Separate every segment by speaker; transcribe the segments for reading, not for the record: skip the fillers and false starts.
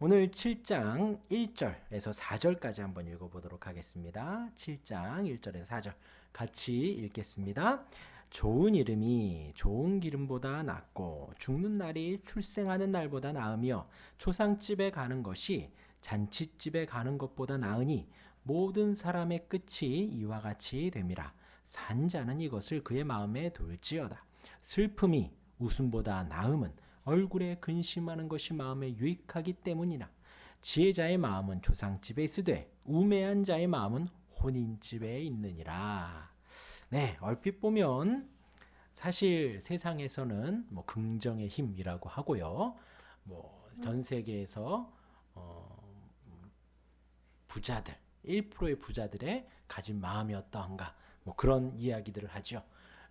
Speaker 1: 오늘 7장 1절에서 4절까지 한번 읽어보도록 하겠습니다. 7장 1절에서 4절 같이 읽겠습니다. 좋은 이름이 좋은 기름보다 낫고 죽는 날이 출생하는 날보다 나으며 초상집에 가는 것이 잔치집에 가는 것보다 나으니 모든 사람의 끝이 이와 같이 됨이라. 산 자는 이것을 그의 마음에 둘지어다. 슬픔이 웃음보다 나음은 얼굴에 근심하는 것이 마음에 유익하기 때문이라. 지혜자의 마음은 조상집에 있으되 우매한 자의 마음은 혼인집에 있느니라. 네, 얼핏 보면 사실 세상에서는 뭐 긍정의 힘이라고 하고요. 뭐 전 세계에서 부자들 1%의 부자들의 가진 마음이 어떠한가 뭐 그런 이야기들을 하죠.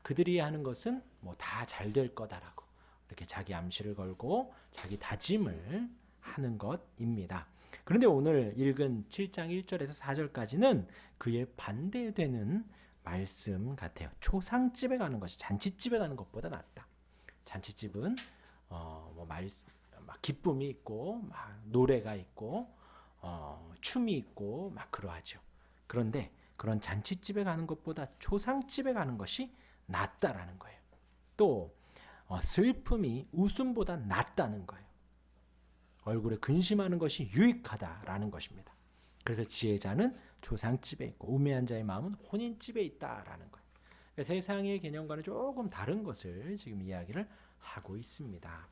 Speaker 1: 그들이 하는 것은 뭐 다 잘 될 거다라고 이렇게 자기 암시를 걸고 자기 다짐을 하는 것입니다. 그런데 오늘 읽은 7장 1절에서 4절까지는 그에 반대되는 말씀 같아요. 초상집에 가는 것이 잔치집에 가는 것보다 낫다. 잔치집은 막 기쁨이 있고 막 노래가 있고 춤이 있고 막 그러하죠. 그런데 그런 잔치집에 가는 것보다 초상집에 가는 것이 낫다라는 거예요. 또 슬픔이 웃음보다 낫다는 거예요. 얼굴에 근심하는 것이 유익하다라는 것입니다. 그래서 지혜자는 조상집에 있고 우매한 자의 마음은 혼인집에 있다라는 거예요. 그러니까 세상의 개념과는 조금 다른 것을 지금 이야기를 하고 있습니다.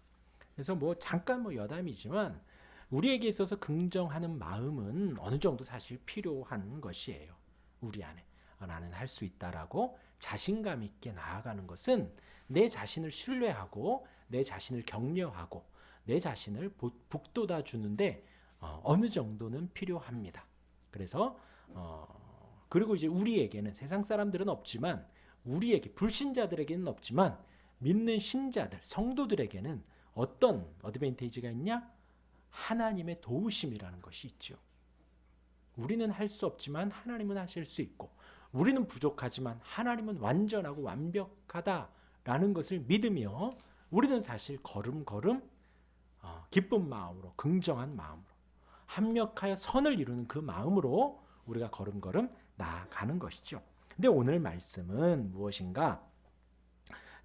Speaker 1: 그래서 뭐 잠깐 여담이지만 우리에게 있어서 긍정하는 마음은 어느 정도 사실 필요한 것이에요. 우리 안에 나는 할 수 있다라고 자신감 있게 나아가는 것은 내 자신을 신뢰하고 내 자신을 격려하고 내 자신을 북돋아 주는데 어느 정도는 필요합니다. 그래서 그리고 이제 우리에게는 세상 사람들은 없지만 우리에게 불신자들에게는 없지만 믿는 신자들 성도들에게는 어떤 어드밴티지가 있냐? 하나님의 도우심이라는 것이 있죠. 우리는 할 수 없지만 하나님은 하실 수 있고 우리는 부족하지만 하나님은 완전하고 완벽하다라는 것을 믿으며 우리는 사실 걸음걸음 기쁜 마음으로 긍정한 마음으로 합력하여 선을 이루는 그 마음으로 우리가 걸음걸음 나아가는 것이죠. 근데 오늘 말씀은 무엇인가?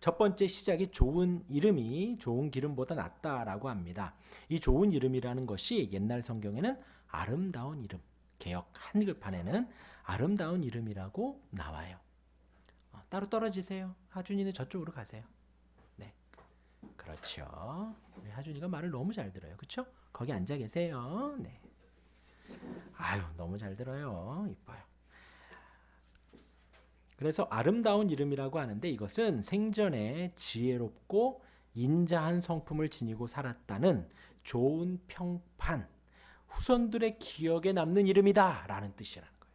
Speaker 1: 첫 번째 시작이 좋은 이름이 좋은 기름보다 낫다라고 합니다. 이 좋은 이름이라는 것이 옛날 성경에는 아름다운 이름, 개역 한글판에는 아름다운 이름이라고 나와요. 따로 떨어지세요. 하준이는 저쪽으로 가세요. 네, 그렇죠. 우리 하준이가 말을 너무 잘 들어요. 그렇죠? 거기 앉아 계세요. 네. 아유, 너무 잘 들어요. 이뻐요. 그래서 아름다운 이름이라고 하는데 이것은 생전에 지혜롭고 인자한 성품을 지니고 살았다는 좋은 평판, 후손들의 기억에 남는 이름이다 라는 뜻이라는 거예요.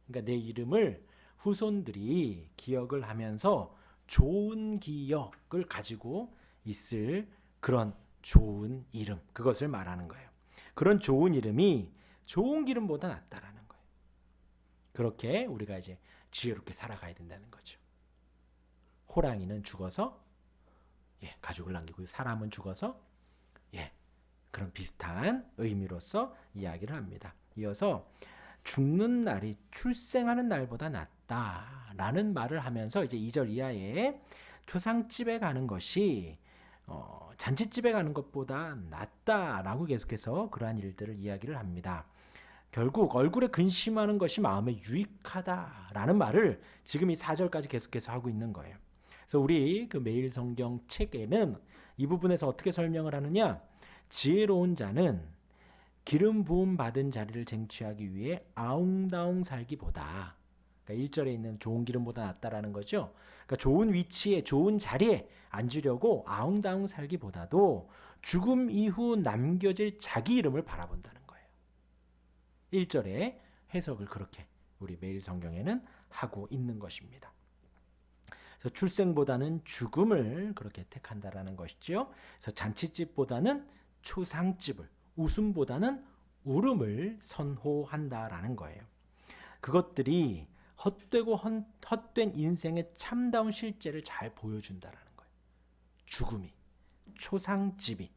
Speaker 1: 그러니까 내 이름을 후손들이 기억을 하면서 좋은 기억을 가지고 있을 그런 좋은 이름, 그것을 말하는 거예요. 그런 좋은 이름이 좋은 기름보다 낫다라는 거예요. 그렇게 우리가 이제 지혜롭게 살아가야 된다는 거죠. 호랑이는 죽어서 가죽을 남기고 사람은 죽어서 그런 비슷한 의미로서 이야기를 합니다. 이어서 죽는 날이 출생하는 날보다 낫다라는 말을 하면서 이제 2절 이하에 초상집에 가는 것이 잔치집에 가는 것보다 낫다라고 계속해서 그러한 일들을 이야기를 합니다. 결국 얼굴에 근심하는 것이 마음에 유익하다라는 말을 지금 이 4절까지 계속해서 하고 있는 거예요. 그래서 우리 그 매일 성경 책에는 이 부분에서 어떻게 설명을 하느냐? 지혜로운 자는 기름 부음 받은 자리를 쟁취하기 위해 아웅다웅 살기보다, 그러니까 1절에 있는 좋은 기름보다 낫다라는 거죠. 그러니까 좋은 위치에 좋은 자리에 앉으려고 아웅다웅 살기보다도 죽음 이후 남겨질 자기 이름을 바라본다는 거예요. 1절에 해석을 그렇게 우리 매일 성경에는 하고 있는 것입니다. 그래서 출생보다는 죽음을 그렇게 택한다라는 것이죠. 그래서 잔치집보다는 초상집을, 웃음보다는 울음을 선호한다라는 거예요. 그것들이 헛되고 헛된 인생의 참다운 실제를 잘 보여준다라는 거예요. 죽음이, 초상집이,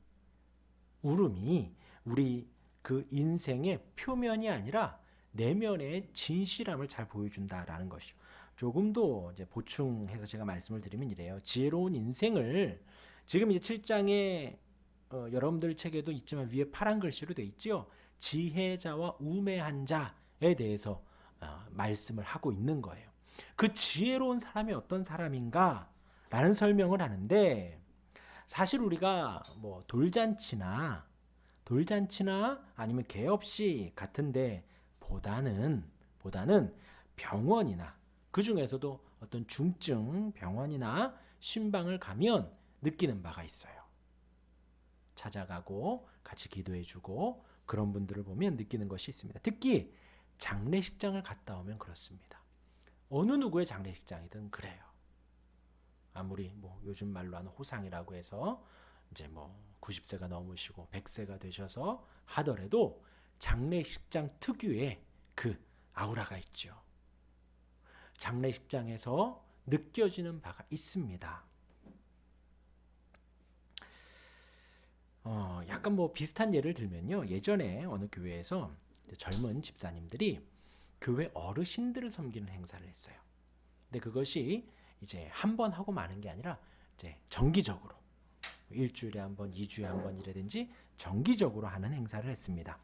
Speaker 1: 울음이 우리 그 인생의 표면이 아니라 내면의 진실함을 잘 보여준다라는 것이죠. 조금 더 이제 보충해서 제가 말씀을 드리면 이래요. 지혜로운 인생을 지금 이제 7장에 여러분들 책에도 있지만 위에 파란 글씨로 돼 있죠. 지혜자와 우매한 자에 대해서 말씀을 하고 있는 거예요. 그 지혜로운 사람이 어떤 사람인가? 라는 설명을 하는데 사실 우리가 뭐 돌잔치나 아니면 개업식 같은데 보다는 병원이나 그 중에서도 어떤 중증 병원이나 신방을 가면 느끼는 바가 있어요. 찾아가고 같이 기도해주고 그런 분들을 보면 느끼는 것이 있습니다. 특히 장례식장을 갔다 오면 그렇습니다. 어느 누구의 장례식장이든 그래요. 아무리 뭐 요즘 말로 하는 호상이라고 해서 이제 뭐 90세가 넘으시고 100세가 되셔서 하더라도 장례식장 특유의 그 아우라가 있죠. 장례식장에서 느껴지는 바가 있습니다. 약간 뭐 비슷한 예를 들면요. 예전에 어느 교회에서 젊은 집사님들이 교회 어르신들을 섬기는 행사를 했어요. 근데 그것이 이제 한 번 하고 마는 게 아니라 이제 정기적으로 일주일에 한 번, 2주에 한 번 이라든지 정기적으로 하는 행사를 했습니다.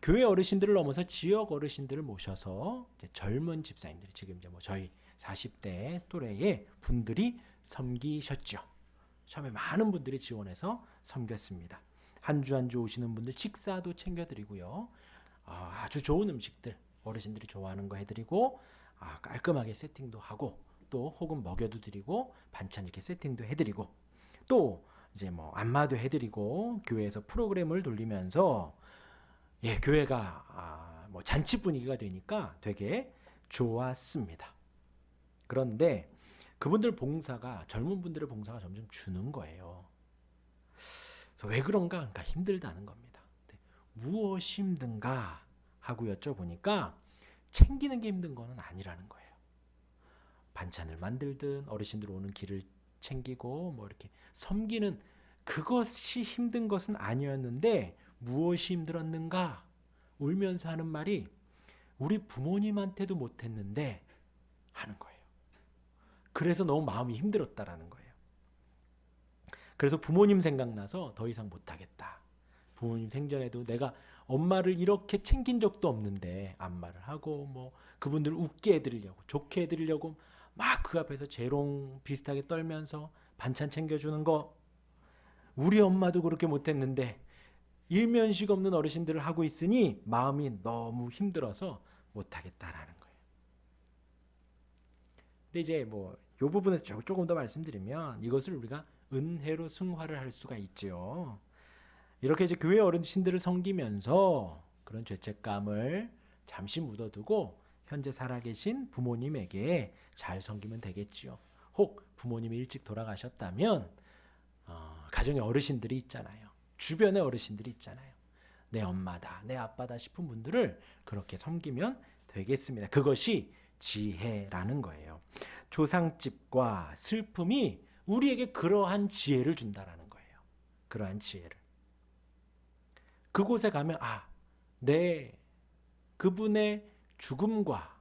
Speaker 1: 교회 어르신들을 넘어서 지역 어르신들을 모셔서 이제 젊은 집사님들이 지금 이제 뭐 저희 40대 또래의 분들이 섬기셨죠. 처음에 많은 분들이 지원해서 섬겼습니다. 한 주 한 주 오시는 분들 식사도 챙겨드리고요. 아주 좋은 음식들 어르신들이 좋아하는 거 해드리고 깔끔하게 세팅도 하고 또 혹은 먹여도 드리고 반찬 이렇게 세팅도 해드리고 또 이제 뭐 안마도 해드리고 교회에서 프로그램을 돌리면서 교회가 뭐 잔치 분위기가 되니까 되게 좋았습니다. 그런데 그분들 봉사가 젊은 분들의 봉사가 점점 주는 거예요. 그래서 왜 그런가? 그러니까 힘들다는 겁니다. 무엇이 힘든가 하고 여쭤보니까 챙기는 게 힘든 거는 아니라는 거예요. 반찬을 만들든 어르신들 오는 길을 챙기고 뭐 이렇게 섬기는 그것이 힘든 것은 아니었는데 무엇이 힘들었는가? 울면서 하는 말이 우리 부모님한테도 못했는데 하는 거예요. 그래서 너무 마음이 힘들었다라는 거예요. 그래서 부모님 생각나서 더 이상 못하겠다. 부모님 생전에도 내가 엄마를 이렇게 챙긴 적도 없는데 안마를 하고 뭐 그분들을 웃게 해드리려고 좋게 해드리려고 막 그 앞에서 재롱 비슷하게 떨면서 반찬 챙겨주는 거 우리 엄마도 그렇게 못했는데 일면식 없는 어르신들을 하고 있으니 마음이 너무 힘들어서 못하겠다라는 거예요. 근데 이제 뭐 이 부분에서 조금 더 말씀드리면 이것을 우리가 은혜로 승화를 할 수가 있죠. 이렇게 이제 교회 어르신들을 섬기면서 그런 죄책감을 잠시 묻어두고 현재 살아계신 부모님에게 잘 섬기면 되겠지요. 혹 부모님이 일찍 돌아가셨다면 가정에 어르신들이 있잖아요. 주변에 어르신들이 있잖아요. 내 엄마다, 내 아빠다 싶은 분들을 그렇게 섬기면 되겠습니다. 그것이 지혜라는 거예요. 조상집과 슬픔이 우리에게 그러한 지혜를 준다라는 거예요. 그러한 지혜를. 그곳에 가면 그분의 죽음과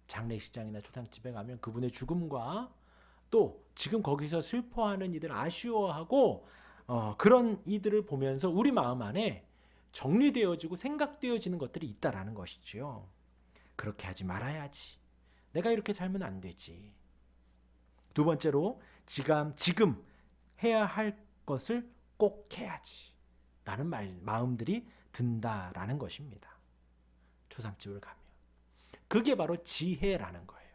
Speaker 1: 장례식장이나 초상집에 가면 그분의 죽음과 또 지금 거기서 슬퍼하는 이들 아쉬워하고 그런 이들을 보면서 우리 마음 안에 정리되어지고 생각되어지는 것들이 있다라는 것이지요. 그렇게 하지 말아야지. 내가 이렇게 살면 안 되지. 두 번째로 지금 해야 할 것을 꼭 해야지. 라는 마음들이 든다라는 것입니다. 초상집을 가면. 그게 바로 지혜라는 거예요.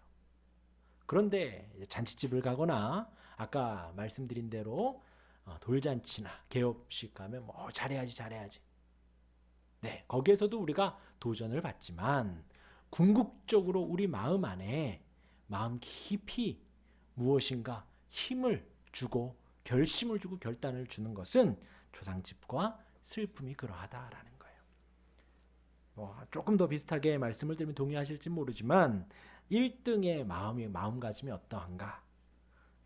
Speaker 1: 그런데 잔치집을 가거나 아까 말씀드린 대로 돌잔치나 개업식 가면 뭐 잘해야지. 네, 거기에서도 우리가 도전을 받지만 궁극적으로 우리 마음 안에 마음 깊이 무엇인가 힘을 주고 결심을 주고 결단을 주는 것은 초상집과 슬픔이 그러하다라는 거예요. 조금 더 비슷하게 말씀을 드리면 동의하실지 모르지만 1등의 마음가짐이 어떠한가?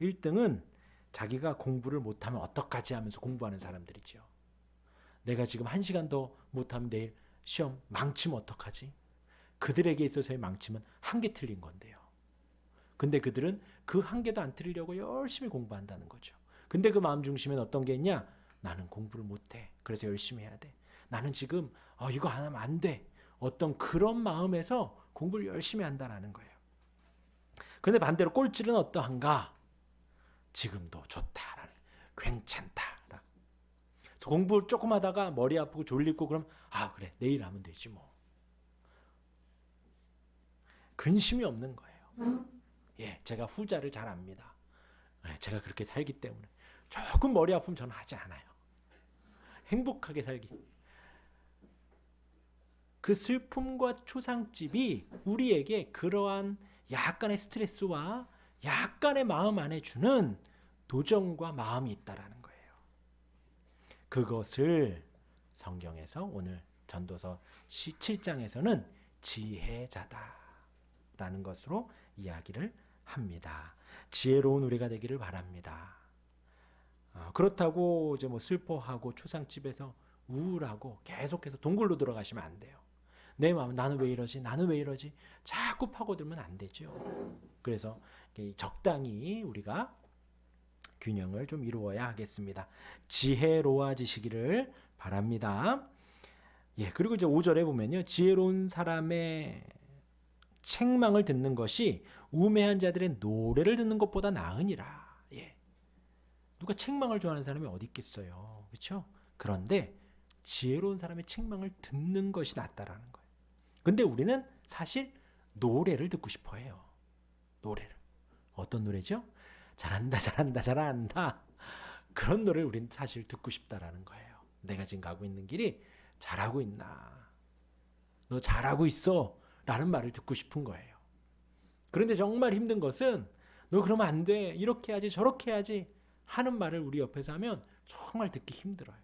Speaker 1: 1등은 자기가 공부를 못하면 어떡하지 하면서 공부하는 사람들이죠. 내가 지금 1시간 더 못하면 내일 시험 망치면 어떡하지? 그들에게 있어서의 망침은 한 개 틀린 건데요. 근데 그들은 그 한 개도 안 틀리려고 열심히 공부한다는 거죠. 근데 그 마음 중심엔 어떤 게 있냐? 나는 공부를 못해. 그래서 열심히 해야 돼. 나는 지금 이거 안 하면 안 돼. 어떤 그런 마음에서 공부를 열심히 한다는 거예요. 그런데 반대로 꼴찌는 어떠한가? 지금도 좋다. 괜찮다. 그래서 공부 조금 하다가 머리 아프고 졸리고 그럼 그래 내일 하면 되지 뭐. 근심이 없는 거예요. 제가 후자를 잘 압니다. 제가 그렇게 살기 때문에 조금 머리 아프면 저는 하지 않아요. 행복하게 살기. 그 슬픔과 초상집이 우리에게 그러한 약간의 스트레스와 약간의 마음 안에 주는 도전과 마음이 있다라는 거예요. 그것을 성경에서 오늘 전도서 7장에서는 지혜자다라는 것으로 이야기를 합니다. 지혜로운 우리가 되기를 바랍니다. 그렇다고 이제 뭐 슬퍼하고 초상집에서 우울하고 계속해서 동굴로 들어가시면 안 돼요. 내 마음 나는 왜 이러지? 나는 왜 이러지? 자꾸 파고들면 안 되죠. 그래서 적당히 우리가 균형을 좀 이루어야 하겠습니다. 지혜로워지시기를 바랍니다. 그리고 이제 5절에 보면요. 지혜로운 사람의 책망을 듣는 것이 우매한 자들의 노래를 듣는 것보다 나으니라. 누가 책망을 좋아하는 사람이 어디 있겠어요. 그렇죠? 그런데 지혜로운 사람의 책망을 듣는 것이 낫다라는 거예요. 근데 우리는 사실 노래를 듣고 싶어 해요. 노래를. 어떤 노래죠? 잘한다 잘한다 잘한다. 그런 노래를 우리는 사실 듣고 싶다라는 거예요. 내가 지금 가고 있는 길이 잘하고 있나? 너 잘하고 있어 라는 말을 듣고 싶은 거예요. 그런데 정말 힘든 것은 너 그러면 안 돼. 이렇게 해야지 저렇게 해야지 하는 말을 우리 옆에서 하면 정말 듣기 힘들어요.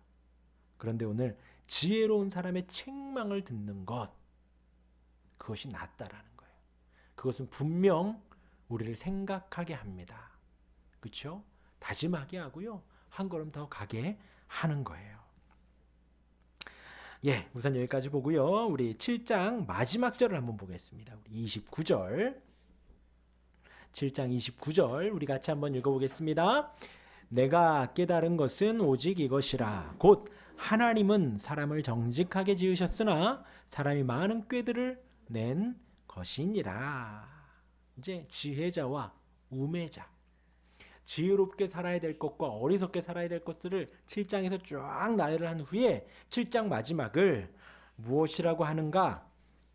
Speaker 1: 그런데 오늘 지혜로운 사람의 책망을 듣는 것, 그것이 낫다라는 거예요. 그것은 분명 우리를 생각하게 합니다. 그렇죠? 다짐하게 하고요. 한 걸음 더 가게 하는 거예요. 우선 여기까지 보고요. 우리 7장 마지막 절을 한번 보겠습니다. 우리 29절. 7장 29절 우리 같이 한번 읽어보겠습니다. 내가 깨달은 것은 오직 이것이라. 곧 하나님은 사람을 정직하게 지으셨으나 사람이 많은 꾀들을 낸 것이니라. 이제 지혜자와 우매자, 지혜롭게 살아야 될 것과 어리석게 살아야 될 것들을 7장에서 쫙 나열을 한 후에 7장 마지막을 무엇이라고 하는가?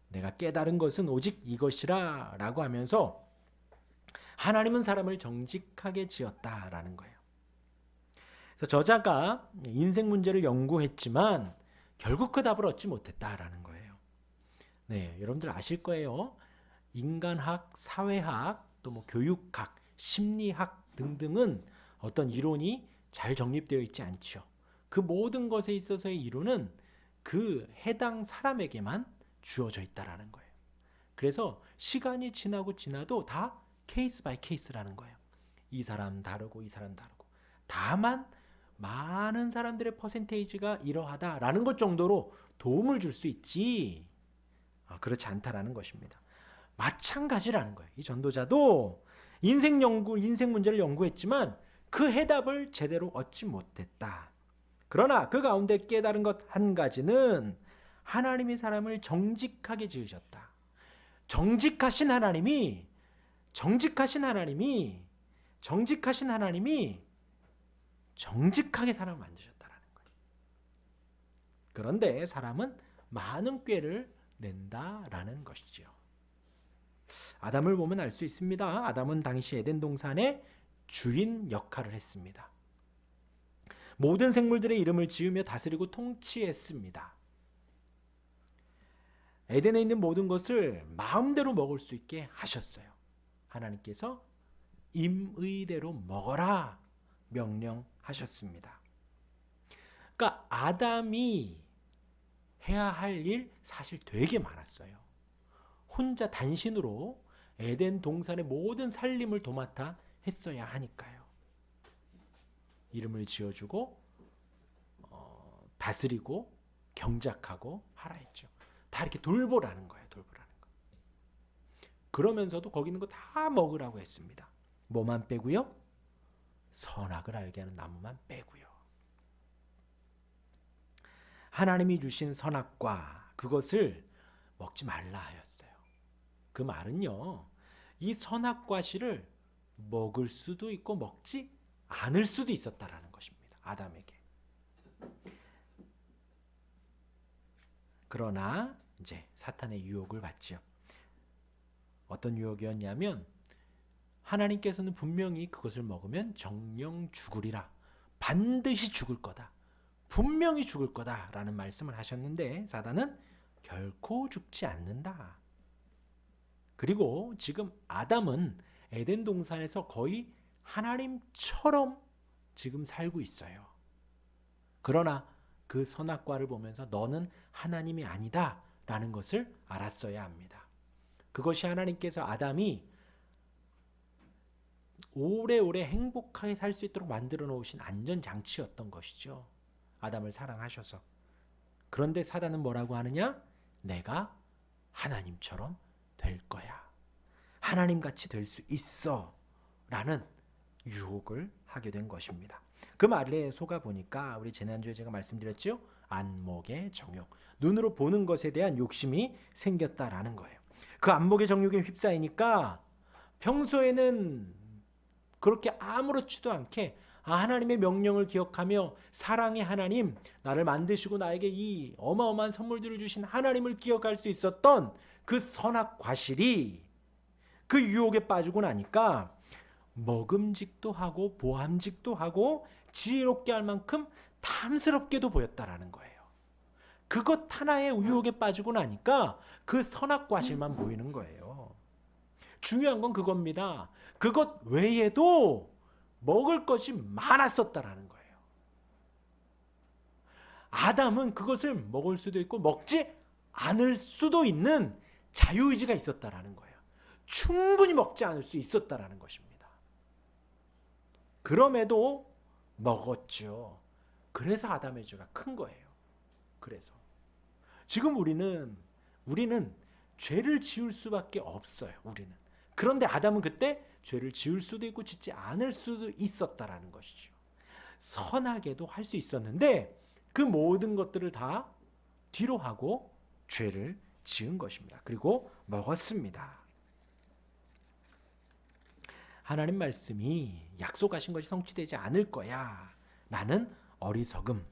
Speaker 1: 내가 깨달은 것은 오직 이것이라 라고 하면서 하나님은 사람을 정직하게 지었다라는 거예요. 그래서 저자가 인생 문제를 연구했지만 결국 그 답을 얻지 못했다라는 거예요. 여러분들 아실 거예요. 인간학, 사회학, 또 뭐 교육학, 심리학 등등은 어떤 이론이 잘 정립되어 있지 않죠. 그 모든 것에 있어서의 이론은 그 해당 사람에게만 주어져 있다라는 거예요. 그래서 시간이 지나고 지나도 다 케이스 바이 케이스라는 거예요. 이 사람 다르고 이 사람 다르고. 다만 많은 사람들의 퍼센테이지가 이러하다라는 것 정도로 도움을 줄 수 있지 그렇지 않다라는 것입니다. 마찬가지라는 거예요. 이 전도자도 인생 문제를 연구했지만 그 해답을 제대로 얻지 못했다. 그러나 그 가운데 깨달은 것 한 가지는 하나님이 사람을 정직하게 지으셨다. 정직하신 하나님이 정직하게 사람을 만드셨다라는 거예요. 그런데 사람은 많은 꾀를 낸다라는 것이죠. 아담을 보면 알 수 있습니다. 아담은 당시 에덴 동산의 주인 역할을 했습니다. 모든 생물들의 이름을 지으며 다스리고 통치했습니다. 에덴에 있는 모든 것을 마음대로 먹을 수 있게 하셨어요. 하나님께서 임의대로 먹어라 명령하셨습니다. 그러니까 아담이 해야 할 일 사실 되게 많았어요. 혼자 단신으로 에덴 동산의 모든 살림을 도맡아 했어야 하니까요. 이름을 지어주고 다스리고 경작하고 하라 했죠. 다 이렇게 돌보라는 거예요. 돌보라는 거. 그러면서도 거기 있는 거 다 먹으라고 했습니다. 뭐만 빼고요? 선악을 알게 하는 나무만 빼고요. 하나님이 주신 선악과 그것을 먹지 말라 하였어요. 그 말은요, 이 선악과실을 먹을 수도 있고 먹지 않을 수도 있었다라는 것입니다. 아담에게. 그러나 이제 사탄의 유혹을 받죠. 어떤 유혹이었냐면 하나님께서는 분명히 그것을 먹으면 정령 죽으리라. 반드시 죽을 거다. 분명히 죽을 거다라는 말씀을 하셨는데 사단은 결코 죽지 않는다. 그리고 지금 아담은 에덴 동산에서 거의 하나님처럼 지금 살고 있어요. 그러나 그 선악과를 보면서 너는 하나님이 아니다 라는 것을 알았어야 합니다. 그것이 하나님께서 아담이 오래오래 행복하게 살 수 있도록 만들어 놓으신 안전장치였던 것이죠. 아담을 사랑하셔서. 그런데 사단은 뭐라고 하느냐? 내가 하나님처럼 될 거야. 하나님같이 될 수 있어 라는 유혹을 하게 된 것입니다. 그 말에 속아 보니까 우리 지난주에 제가 말씀드렸죠. 안목의 정욕, 눈으로 보는 것에 대한 욕심이 생겼다라는 거예요. 그 안목의 정욕에 휩싸이니까 평소에는 그렇게 아무렇지도 않게 하나님의 명령을 기억하며 사랑의 하나님, 나를 만드시고 나에게 이 어마어마한 선물들을 주신 하나님을 기억할 수 있었던 그 선악 과실이 그 유혹에 빠지고 나니까 먹음직도 하고 보암직도 하고 지혜롭게 할 만큼 탐스럽게도 보였다라는 거예요. 그것 하나의 유혹에 빠지고 나니까 그 선악 과실만 보이는 거예요. 중요한 건 그겁니다. 그것 외에도 먹을 것이 많았었다라는 거예요. 아담은 그것을 먹을 수도 있고 먹지 않을 수도 있는 자유의지가 있었다라는 거예요. 충분히 먹지 않을 수 있었다라는 것입니다. 그럼에도 먹었죠. 그래서 아담의 죄가 큰 거예요. 그래서 지금 우리는 죄를 지을 수밖에 없어요. 우리는. 그런데 아담은 그때 죄를 지을 수도 있고 짓지 않을 수도 있었다라는 것이죠. 선하게도 할 수 있었는데 그 모든 것들을 다 뒤로 하고 죄를 지은 것입니다. 그리고 먹었습니다. 하나님 말씀이 약속하신 것이 성취되지 않을 거야 라는 어리석음,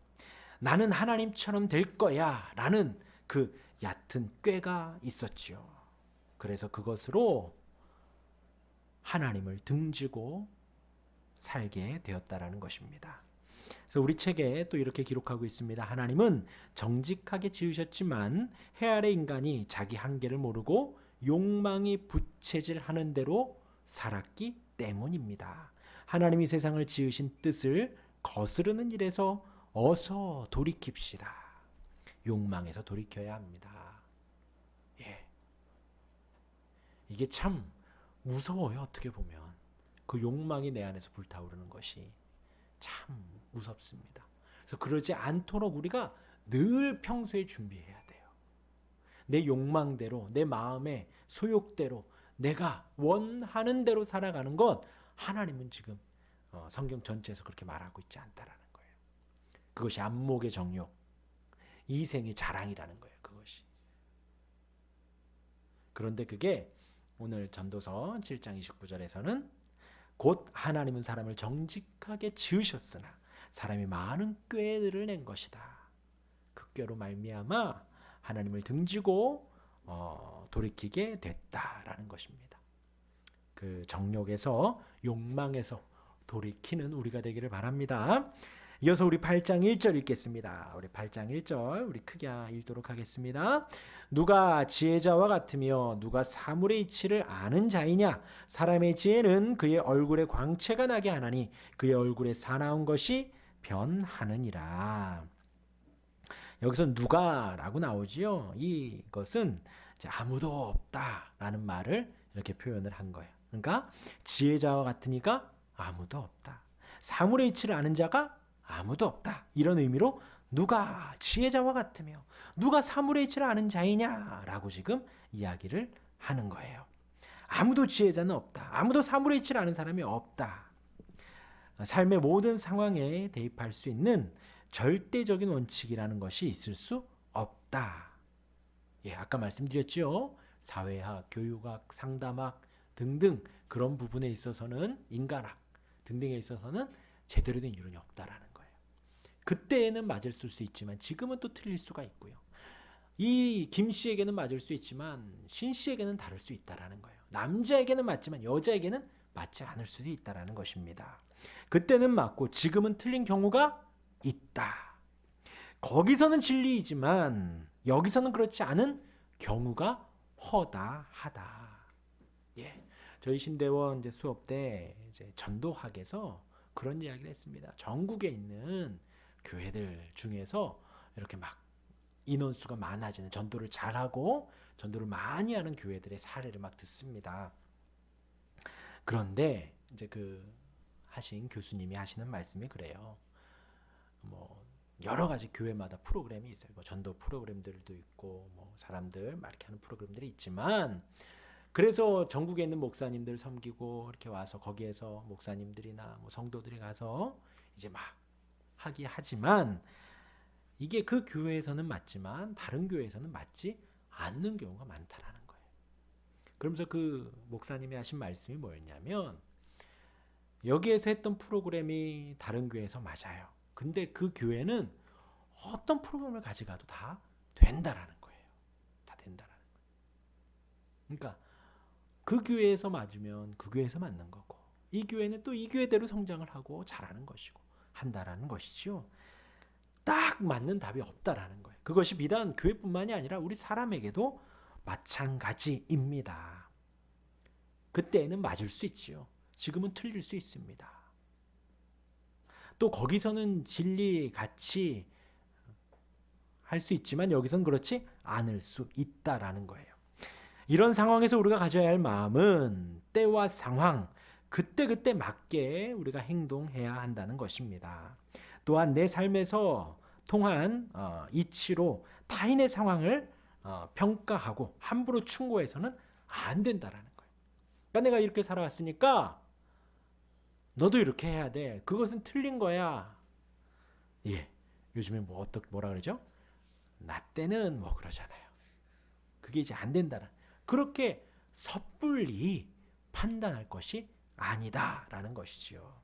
Speaker 1: 나는 하나님처럼 될 거야 라는 그 얕은 꾀가 있었지요. 그래서 그것으로 하나님을 등지고 살게 되었다라는 것입니다. 그래서 우리 책에 또 이렇게 기록하고 있습니다. 하나님은 정직하게 지으셨지만 해 아래 인간이 자기 한계를 모르고 욕망이 부채질하는 대로 살았기 때문입니다. 하나님이 세상을 지으신 뜻을 거스르는 일에서 어서 돌이킵시다. 욕망에서 돌이켜야 합니다. 예. 이게 참 무서워요. 어떻게 보면 그 욕망이 내 안에서 불타오르는 것이 참 무섭습니다. 그래서 그러지 않도록 우리가 늘 평소에 준비해야 돼요. 내 욕망대로, 내 마음의 소욕대로 내가 원하는 대로 살아가는 것, 하나님은 지금 성경 전체에서 그렇게 말하고 있지 않다라는 거예요. 그것이 안목의 정욕, 이생의 자랑이라는 거예요. 그것이. 그런데 그게 오늘 전도서 7장 29절에서는 곧 하나님은 사람을 정직하게 지으셨으나 사람이 많은 꾀들을 낸 것이다. 그 꾀로 말미암아 하나님을 등지고 돌이키게 됐다라는 것입니다. 그 정욕에서, 욕망에서 돌이키는 우리가 되기를 바랍니다. 이어서 우리 8장 1절 읽겠습니다. 우리 8장 1절 우리 크게 읽도록 하겠습니다. 누가 지혜자와 같으며 누가 사물의 이치를 아는 자이냐? 사람의 지혜는 그의 얼굴에 광채가 나게 하나니 그의 얼굴에 사나운 것이 변하느니라. 여기서 누가라고 나오지요. 이것은 아무도 없다라는 말을 이렇게 표현을 한 거예요. 그러니까 지혜자와 같으니까 아무도 없다. 사물의 이치를 아는 자가 아무도 없다. 이런 의미로 누가 지혜자와 같으며 누가 사물의 이치를 아는 자이냐라고 지금 이야기를 하는 거예요. 아무도 지혜자는 없다. 아무도 사물의 이치를 아는 사람이 없다. 삶의 모든 상황에 대입할 수 있는 절대적인 원칙이라는 것이 있을 수 없다. 예, 아까 말씀드렸죠. 사회학, 교육학, 상담학 등등 그런 부분에 있어서는 인간학 등등에 있어서는 제대로 된 이론이 없다라는 거예요. 그때에는 맞을 수 있지만 지금은 또 틀릴 수가 있고요. 이 김 씨에게는 맞을 수 있지만 신 씨에게는 다를 수 있다라는 거예요. 남자에게는 맞지만 여자에게는 맞지 않을 수도 있다라는 것입니다. 그때는 맞고 지금은 틀린 경우가 있다. 거기서는 진리이지만 여기서는 그렇지 않은 경우가 허다하다. 예, 저희 신대원 이제 수업 때 이제 전도학에서 그런 이야기를 했습니다. 전국에 있는 교회들 중에서 이렇게 막 인원수가 많아지는 전도를 잘하고 전도를 많이 하는 교회들의 사례를 막 듣습니다. 그런데 이제 그 하신 교수님이 하시는 말씀이 그래요. 뭐 여러 가지 교회마다 프로그램이 있어요. 뭐 전도 프로그램들도 있고 뭐 사람들 막 이렇게 하는 프로그램들이 있지만 그래서 전국에 있는 목사님들 섬기고 이렇게 와서 거기에서 목사님들이나 뭐 성도들이 가서 이제 막 하기 하지만 이게 그 교회에서는 맞지만 다른 교회에서는 맞지 않는 경우가 많다라는 거예요. 그러면서 그 목사님이 하신 말씀이 뭐였냐면 여기에서 했던 프로그램이 다른 교회에서 맞아요. 근데 그 교회는 어떤 프로그램을 가져가도 다 된다라는 거예요. 다 된다라는 거예요. 그러니까 그 교회에서 맞으면 그 교회에서 맞는 거고 이 교회는 또 이 교회대로 성장을 하고 잘하는 것이고 한다라는 것이죠. 딱 맞는 답이 없다라는 거예요. 그것이 비단 교회뿐만이 아니라 우리 사람에게도 마찬가지입니다. 그때는 맞을 수 있지요. 지금은 틀릴 수 있습니다. 또 거기서는 진리 같이 할 수 있지만 여기서는 그렇지 않을 수 있다라는 거예요. 이런 상황에서 우리가 가져야 할 마음은 때와 상황, 그때그때 맞게 우리가 행동해야 한다는 것입니다. 또한 내 삶에서 통한 이치로 타인의 상황을 평가하고 함부로 충고해서는 안 된다라는 거예요. 그러니까 내가 이렇게 살아왔으니까 너도 이렇게 해야 돼. 그것은 틀린 거야. 예, 요즘에 뭐라 그러죠? 나 때는 뭐 그러잖아요. 그게 이제 안 된다는. 그렇게 섣불리 판단할 것이 아니다라는 것이지요.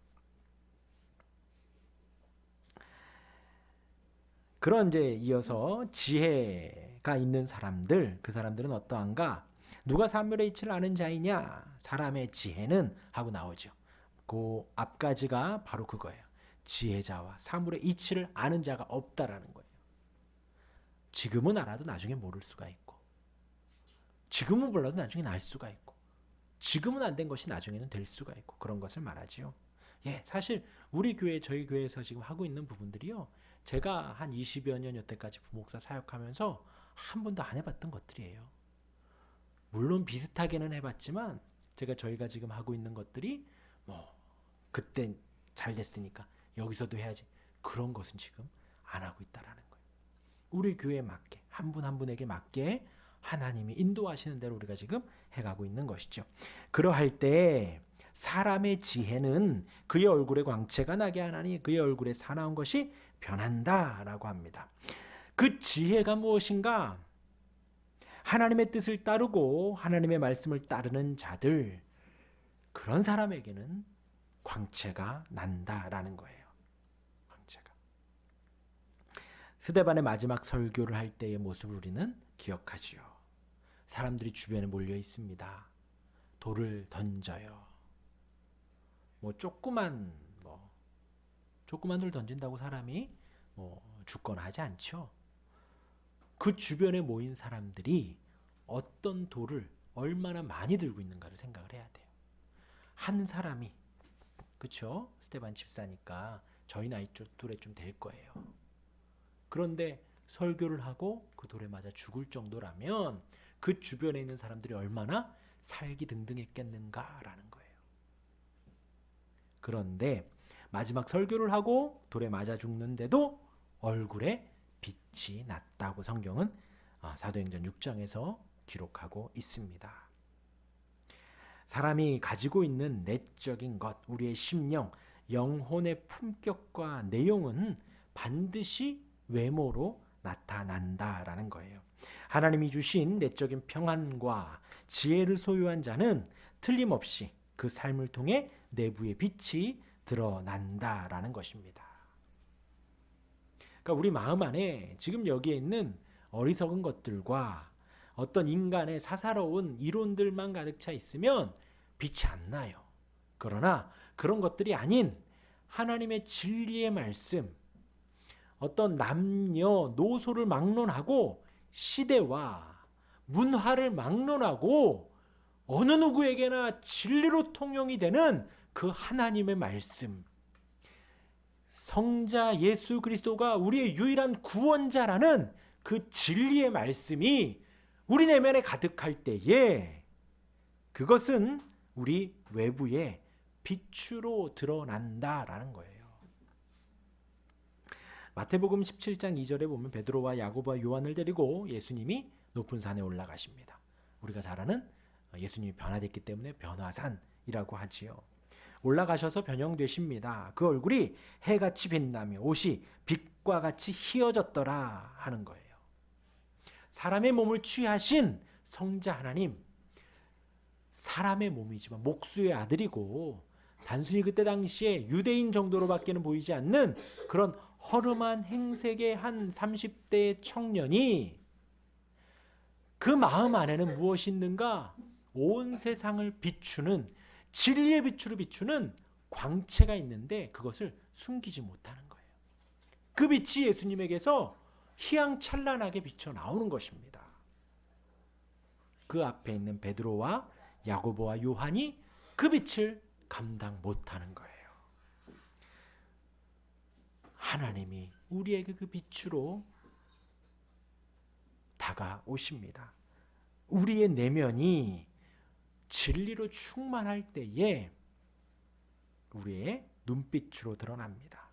Speaker 1: 그런 이제 이어서 지혜가 있는 사람들, 그 사람들은 어떠한가? 누가 사물의 이치를 아는 자이냐? 사람의 지혜는 하고 나오죠. 그 앞가지가 바로 그거예요. 지혜자와 사물의 이치를 아는 자가 없다라는 거예요. 지금은 알아도 나중에 모를 수가 있고, 지금은 몰라도 나중에는 알 수가 있고, 지금은 안 된 것이 나중에는 될 수가 있고 그런 것을 말하지요. 예, 사실 우리 교회 저희 교회에서 지금 하고 있는 부분들이요. 제가 한 20여 년 여태까지 부목사 사역하면서 한 번도 안 해봤던 것들이에요. 물론 비슷하게는 해봤지만 저희가 지금 하고 있는 것들이 뭐 그때 잘 됐으니까 여기서도 해야지 그런 것은 지금 안 하고 있다라는 거예요. 우리 교회에 맞게 한 분 한 분에게 맞게 하나님이 인도하시는 대로 우리가 지금 해가고 있는 것이죠. 그러할 때 사람의 지혜는 그의 얼굴에 광채가 나게 하나니 그의 얼굴에 사나운 것이 변한다라고 합니다. 그 지혜가 무엇인가? 하나님의 뜻을 따르고 하나님의 말씀을 따르는 자들, 그런 사람에게는 광채가 난다라는 거예요. 광채가. 스데반의 마지막 설교를 할 때의 모습을 우리는 기억하지요. 사람들이 주변에 몰려 있습니다. 돌을 던져요. 조그만 돌 던진다고 사람이 죽거나 하지 않죠. 그 주변에 모인 사람들이 어떤 돌을 얼마나 많이 들고 있는가를 생각을 해야 돼요. 한 사람이, 그렇죠? 스데반 집사니까 저희 나이 또래 좀 될 거예요. 그런데 설교를 하고 그 돌에 맞아 죽을 정도라면 그 주변에 있는 사람들이 얼마나 살기 등등했겠는가라는 거예요. 그런데 마지막 설교를 하고 돌에 맞아 죽는데도 얼굴에 빛이 났다고 성경은 사도행전 6장에서 기록하고 있습니다. 사람이 가지고 있는 내적인 것, 우리의 심령, 영혼의 품격과 내용은 반드시 외모로 나타난다라는 거예요. 하나님이 주신 내적인 평안과 지혜를 소유한 자는 틀림없이 그 삶을 통해 내부의 빛이 드러난다라는 것입니다. 그러니까 우리 마음 안에 지금 여기에 있는 어리석은 것들과 어떤 인간의 사사로운 이론들만 가득 차 있으면 빛이 안 나요. 그러나 그런 것들이 아닌 하나님의 진리의 말씀, 어떤 남녀 노소를 막론하고 시대와 문화를 막론하고 어느 누구에게나 진리로 통용이 되는 그 하나님의 말씀, 성자 예수 그리스도가 우리의 유일한 구원자라는 그 진리의 말씀이 우리 내면에 가득할 때에 그것은 우리 외부에 빛으로 드러난다라는 거예요. 마태복음 17장 2절에 보면 베드로와 야고보와 요한을 데리고 예수님이 높은 산에 올라가십니다. 우리가 잘 아는 예수님이 변화됐기 때문에 변화산이라고 하지요. 올라가셔서 변형되십니다. 그 얼굴이 해같이 빛나며 옷이 빛과 같이 희어졌더라 하는 거예요. 사람의 몸을 취하신 성자 하나님, 사람의 몸이지만 목수의 아들이고 단순히 그때 당시에 유대인 정도로밖에는 보이지 않는 그런 허름한 행색의 한 30대의 청년이 그 마음 안에는 무엇이 있는가? 온 세상을 비추는, 진리의 빛으로 비추는 광채가 있는데 그것을 숨기지 못하는 거예요. 그 빛이 예수님에게서 희양찬란하게 비쳐 나오는 것입니다. 그 앞에 있는 베드로와 야고보와 요한이 그 빛을 감당 못하는 거예요. 하나님이 우리에게 그 빛으로 다가오십니다. 우리의 내면이 진리로 충만할 때에 우리의 눈빛으로 드러납니다.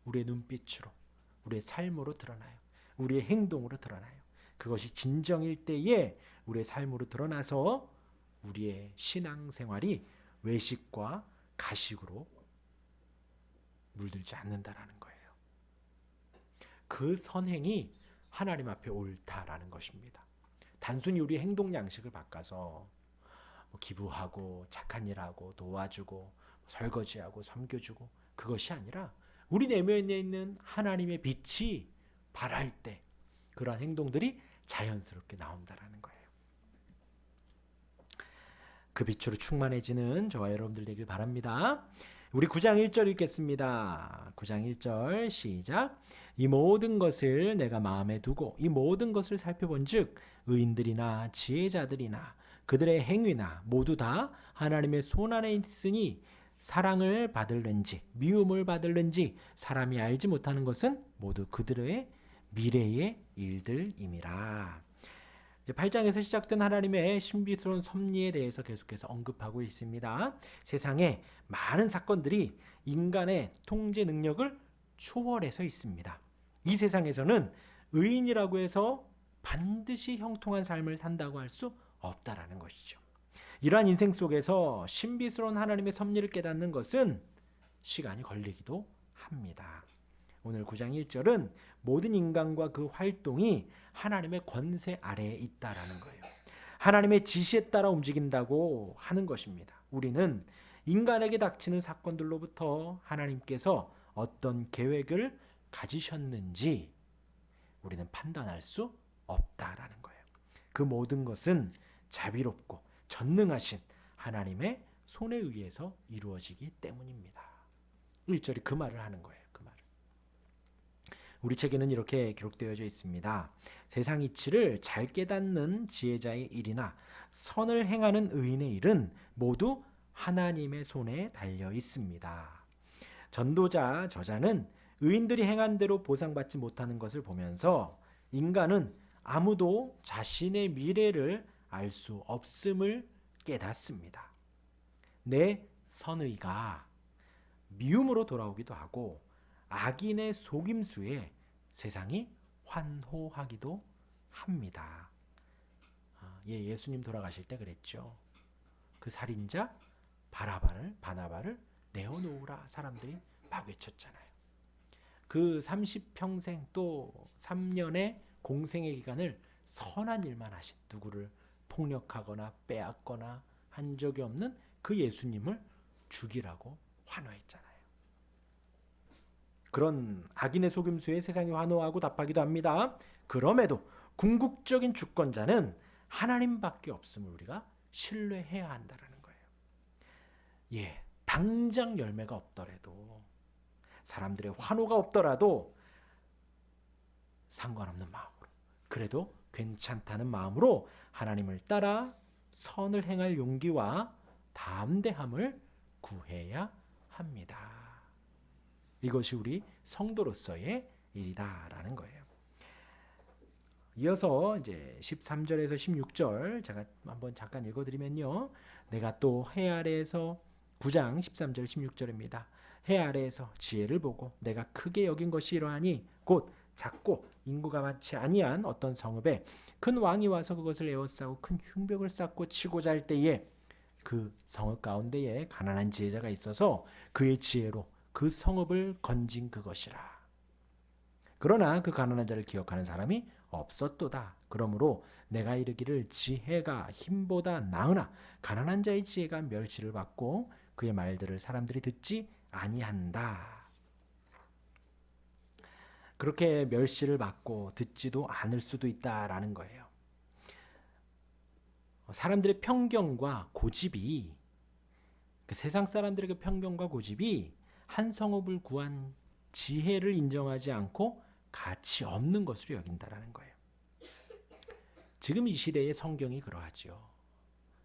Speaker 1: 우리의 눈빛으로, 우리의 삶으로 드러나요. 우리의 행동으로 드러나요. 그것이 진정일 때에 우리의 삶으로 드러나서 우리의 신앙생활이 외식과 가식으로 물들지 않는다라는 거예요. 그 선행이 하나님 앞에 옳다라는 것입니다. 단순히 우리 행동 양식을 바꿔서 기부하고 착한 일하고 도와주고 설거지하고 섬겨주고 그것이 아니라 우리 내면에 있는 하나님의 빛이 발할 때 그러한 행동들이 자연스럽게 나온다라는 거예요. 그 빛으로 충만해지는 저와 여러분들 되길 바랍니다. 우리 9장 1절 읽겠습니다. 9장 1절 시작. 이 모든 것을 내가 마음에 두고 이 모든 것을 살펴본즉 의인들이나 지혜자들이나 그들의 행위나 모두 다 하나님의 손 안에 있으니 사랑을 받을는지 미움을 받을는지 사람이 알지 못하는 것은 모두 그들의 미래의 일들임이라. 8장에서 시작된 하나님의 신비스러운 섭리에 대해서 계속해서 언급하고 있습니다. 세상에 많은 사건들이 인간의 통제 능력을 초월해서 있습니다. 이 세상에서는 의인이라고 해서 반드시 형통한 삶을 산다고 할 수 없다라는 것이죠. 이러한 인생 속에서 신비스러운 하나님의 섭리를 깨닫는 것은 시간이 걸리기도 합니다. 오늘 9장 1절은 모든 인간과 그 활동이 하나님의 권세 아래에 있다라는 거예요. 하나님의 지시에 따라 움직인다고 하는 것입니다. 우리는 인간에게 닥치는 사건들로부터 하나님께서 어떤 계획을 가지셨는지 우리는 판단할 수 없다라는 거예요. 그 모든 것은 자비롭고 전능하신 하나님의 손에 의해서 이루어지기 때문입니다. 1절이 그 말을 하는 거예요. 그 말을. 우리 책에는 이렇게 기록되어져 있습니다. 세상 이치를 잘 깨닫는 지혜자의 일이나 선을 행하는 의인의 일은 모두 하나님의 손에 달려 있습니다. 전도자 저자는 의인들이 행한 대로 보상받지 못하는 것을 보면서 인간은 아무도 자신의 미래를 알 수 없음을 깨닫습니다. 내 선의가 미움으로 돌아오기도 하고 악인의 속임수에 세상이 환호하기도 합니다. 예수님 돌아가실 때 그랬죠. 그 살인자 바나바를 내어놓으라 사람들이 막 외쳤잖아요. 그 30평생 또 3년의 공생의 기간을 선한 일만 하신, 누구를 폭력하거나 빼앗거나 한 적이 없는 그 예수님을 죽이라고 환호했잖아요. 그런 악인의 속임수에 세상이 환호하고 답하기도 합니다. 그럼에도 궁극적인 주권자는 하나님밖에 없음을 우리가 신뢰해야 한다는 거예요. 당장 열매가 없더라도, 사람들의 환호가 없더라도 상관없는 마음으로, 그래도 괜찮다는 마음으로 하나님을 따라 선을 행할 용기와 담대함을 구해야 합니다. 이것이 우리 성도로서의 일이다라는 거예요. 이어서 이제 13절에서 16절 제가 한번 잠깐 읽어드리면요. 내가 또 해 아래에서 9장 13절 16절입니다. 해 아래에서 지혜를 보고 내가 크게 여긴 것이 이러하니 곧 작고 인구가 많지 아니한 어떤 성읍에 큰 왕이 와서 그것을 에워싸고 큰 흉벽을 쌓고 치고자 할 때에 그 성읍 가운데에 가난한 지혜자가 있어서 그의 지혜로 그 성읍을 건진 그것이라. 그러나 그 가난한 자를 기억하는 사람이 없었도다. 그러므로 내가 이르기를 지혜가 힘보다 나으나 가난한 자의 지혜가 멸시를 받고 그의 말들을 사람들이 듣지 아니한다. 그렇게 멸시를 받고 듣지도 않을 수도 있다라는 거예요. 사람들의 편견과 고집이, 세상 사람들의 편견과 고집이 한 성읍을 구한 지혜를 인정하지 않고 가치 없는 것으로 여긴다라는 거예요. 지금 이 시대의 성경이 그러하죠.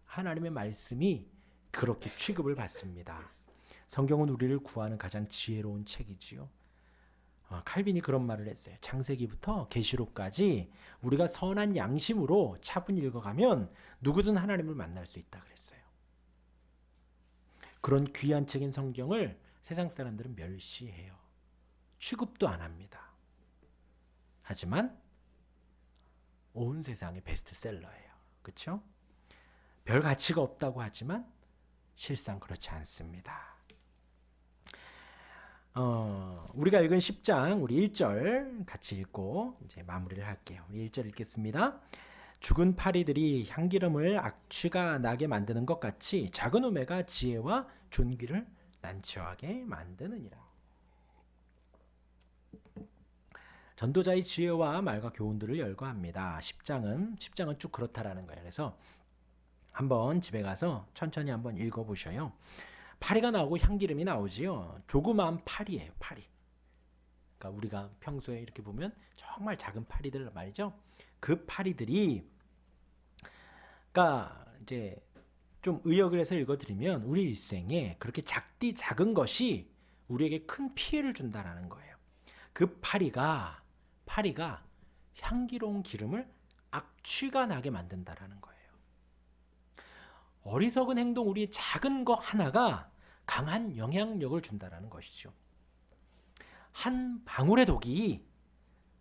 Speaker 1: 하나님의 말씀이 그렇게 취급을 받습니다. 성경은 우리를 구하는 가장 지혜로운 책이지요. 칼빈이 그런 말을 했어요. 창세기부터 계시록까지 우리가 선한 양심으로 차분히 읽어가면 누구든 하나님을 만날 수 있다 그랬어요. 그런 귀한 책인 성경을 세상 사람들은 멸시해요. 취급도 안 합니다. 하지만 온 세상의 베스트셀러예요. 그렇죠? 별 가치가 없다고 하지만 실상 그렇지 않습니다. 우리가 읽은 10장 우리 1절 같이 읽고 이제 마무리를 할게요. 우리 1절 읽겠습니다. 죽은 파리들이 향기름을 악취가 나게 만드는 것 같이 작은 우매가 지혜와 존귀를 난처하게 만드느니라. 전도자의 지혜와 말과 교훈들을 열거합니다. 10장은 쭉 그렇다라는 거예요. 그래서 한번 집에 가서 천천히 한번 읽어보셔요. 파리가 나오고 향기름이 나오지요. 조그마한 파리예요. 파리. 그러니까 우리가 평소에 이렇게 보면 정말 작은 파리들 말이죠. 그 파리들이, 그러니까 이제 좀 의역을 해서 읽어드리면 우리 일생에 그렇게 작은 것이 우리에게 큰 피해를 준다라는 거예요. 그 파리가 향기로운 기름을 악취가 나게 만든다라는 거예요. 어리석은 행동, 우리의 작은 것 하나가 강한 영향력을 준다라는 것이죠. 한 방울의 독이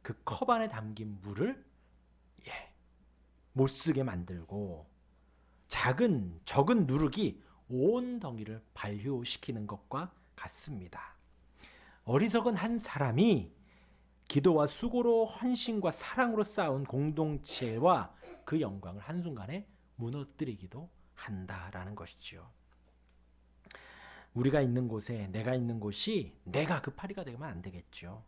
Speaker 1: 그 컵 안에 담긴 물을 못 쓰게 만들고 적은 누룩이 온 덩이를 발효시키는 것과 같습니다. 어리석은 한 사람이 기도와 수고로 헌신과 사랑으로 쌓은 공동체와 그 영광을 한순간에 무너뜨리기도 한다라는 것이죠. 우리가 있는 곳에, 내가 있는 곳이 내가 그 파리가 되면 안 되겠죠.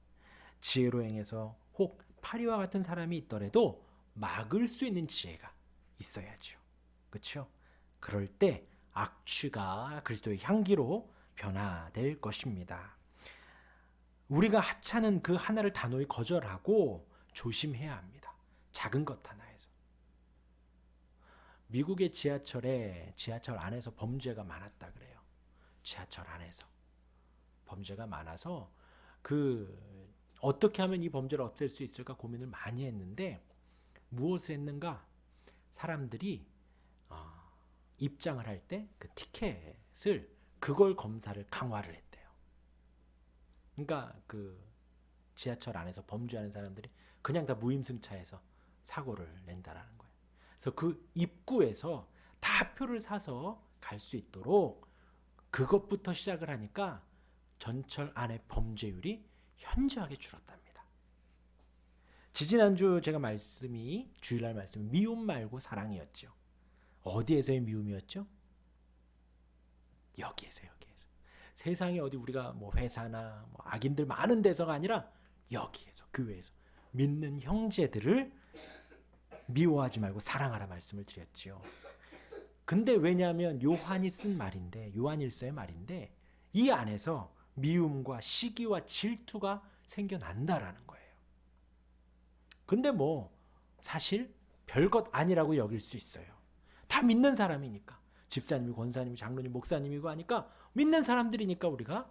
Speaker 1: 지혜로 행해서 혹 파리와 같은 사람이 있더라도 막을 수 있는 지혜가 있어야죠. 그렇죠? 그럴 때 악취가 그리스도의 향기로 변화될 것입니다. 우리가 하찮은 그 하나를 단호히 거절하고 조심해야 합니다. 작은 것 하나에서. 미국의 지하철 안에서 범죄가 많았다 그래요. 지하철 안에서 범죄가 많아서 어떻게 하면 이 범죄를 없앨 수 있을까 고민을 많이 했는데 무엇을 했는가? 사람들이 입장을 할 때 그 티켓을, 그걸 검사를 강화를 했대요. 그러니까 그 지하철 안에서 범죄하는 사람들이 그냥 다 무임승차해서 사고를 낸다라는 거예요. 그래서 그 입구에서 다 표를 사서 갈 수 있도록 그것부터 시작을 하니까 전철 안의 범죄율이 현저하게 줄었답니다. 지지난주 제가 주일날 말씀이 미움 말고 사랑이었죠. 어디에서의 미움이었죠? 여기에서. 세상에 어디 우리가 뭐 회사나 뭐 악인들 많은 데서가 아니라 여기에서, 교회에서 믿는 형제들을 미워하지 말고 사랑하라 말씀을 드렸지요. 근데 왜냐하면 요한이 쓴 말인데, 요한일서의 말인데 이 안에서 미움과 시기와 질투가 생겨난다라는 거예요. 근데 뭐 사실 별것 아니라고 여길 수 있어요. 다 믿는 사람이니까. 집사님이, 권사님이, 장로님, 목사님이고 하니까 믿는 사람들이니까 우리가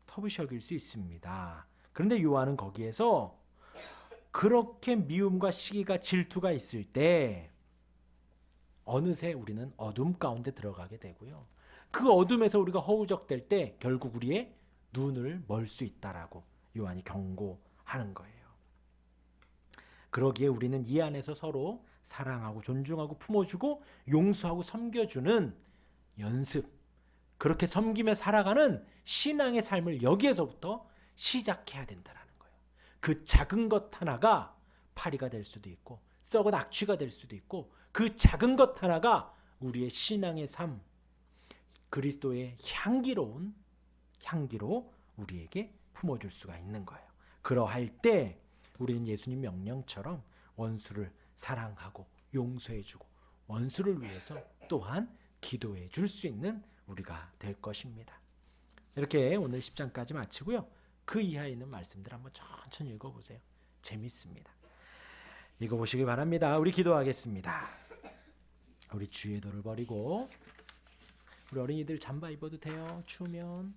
Speaker 1: 터부시 여길 수 있습니다. 그런데 요한은 거기에서 그렇게 미움과 시기가 질투가 있을 때 어느새 우리는 어둠 가운데 들어가게 되고요. 그 어둠에서 우리가 허우적댈 때 결국 우리의 눈을 멀 수 있다라고 요한이 경고하는 거예요. 그러기에 우리는 이 안에서 서로 사랑하고 존중하고 품어주고 용서하고 섬겨주는 연습, 그렇게 섬기며 살아가는 신앙의 삶을 여기에서부터 시작해야 된다는 거예요. 그 작은 것 하나가 파리가 될 수도 있고 썩은 악취가 될 수도 있고 그 작은 것 하나가 우리의 신앙의 삶, 그리스도의 향기로운 향기로 우리에게 품어줄 수가 있는 거예요. 그러할 때 우리는 예수님 명령처럼 원수를 사랑하고 용서해주고 원수를 위해서 또한 기도해 줄 수 있는 우리가 될 것입니다. 이렇게 오늘 10장까지 마치고요. 그 이하에 있는 말씀들 한번 천천히 읽어보세요. 재밌습니다. 읽어보시기 바랍니다. 우리 기도하겠습니다. 우리 주의 도를 버리고 우리 어린이들 잠바 입어도 돼요. 추우면.